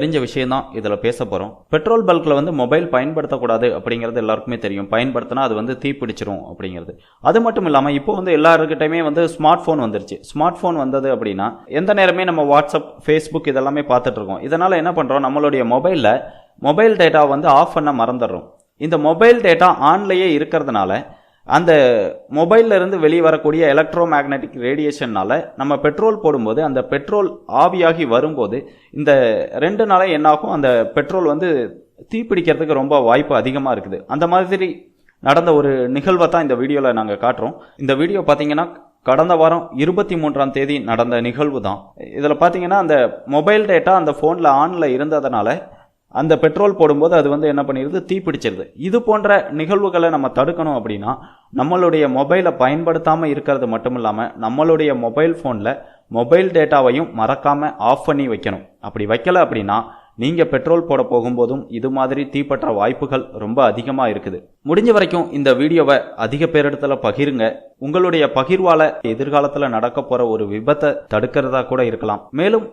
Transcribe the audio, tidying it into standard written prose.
தெரிஞ்ச விஷயம் தான் இதுல பேச போறோம். பெட்ரோல் பல்க்ல வந்து மொபைல் பயன்படுத்தக்கூடாது அப்படிங்கிறது எல்லாருக்குமே தெரியும். பயன்படுத்தினா அது வந்து தீப்பிடிச்சிரும் அப்படிங்கிறது. அது மட்டும் இல்லாம இப்போ வந்து எல்லாருக்கிட்டையுமே வந்து ஸ்மார்ட் போன் வந்துருச்சு. ஸ்மார்ட் போன் வந்தது அப்படின்னா எந்த நேரமே நம்ம வாட்ஸ்அப், ஃபேஸ்புக் இதெல்லாமே பார்த்துட்டு இருக்கோம். இதனால என்ன பண்றோம், நம்மளுடைய மொபைல் டேட்டா வந்து ஆஃப் பண்ண மறந்துடுறோம். இந்த மொபைல் டேட்டா ஆன்லயே இருக்கிறதுனால அந்த மொபைல்ல இருந்து வெளியே வரக்கூடிய எலக்ட்ரோ மேக்னெட்டிக் ரேடியேஷன்னால நம்ம பெட்ரோல் போடும்போது அந்த பெட்ரோல் ஆவியாகி வரும்போது இந்த 2 நாளே என்னாகும், அந்த பெட்ரோல் வந்து தீப்பிடிக்கிறதுக்கு ரொம்ப வாய்ப்பு அதிகமாக இருக்குது. அந்த மாதிரி நடந்த ஒரு நிகழ்வை தான் இந்த வீடியோவில் நாங்கள் காட்டுறோம். இந்த வீடியோ பார்த்தீங்கன்னா கடந்த வாரம் 23ஆம் தேதி நடந்த நிகழ்வு தான். இதில் பார்த்தீங்கன்னா அந்த மொபைல் டேட்டா அந்த ஃபோனில் ஆனில் இருந்ததுனால அந்த பெட்ரோல் போடும்போது அது வந்து என்ன பண்ணிடுது, தீப்பிடிச்சிருது. இது போன்ற நிகழ்வுகளை நம்ம தடுக்கணும் அப்படின்னா நம்மளுடைய மொபைலை பயன்படுத்தாமல் இருக்கிறது மட்டும் இல்லாமல் நம்மளுடைய மொபைல் ஃபோனில் மொபைல் டேட்டாவையும் மறக்காமல் ஆஃப் பண்ணி வைக்கணும். அப்படி வைக்கல அப்படின்னா நீங்கள் பெட்ரோல் போட போகும்போதும் இது மாதிரி தீப்பற்ற வாய்ப்புகள் ரொம்ப அதிகமாக இருக்குது. முடிஞ்ச வரைக்கும் இந்த வீடியோவை அதிக பேரிடத்துல பகிருங்க. உங்களுடைய பகிர்வால எதிர்காலத்தில் நடக்க போகிற ஒரு விபத்தை தடுக்கிறதா கூட இருக்கலாம். மேலும்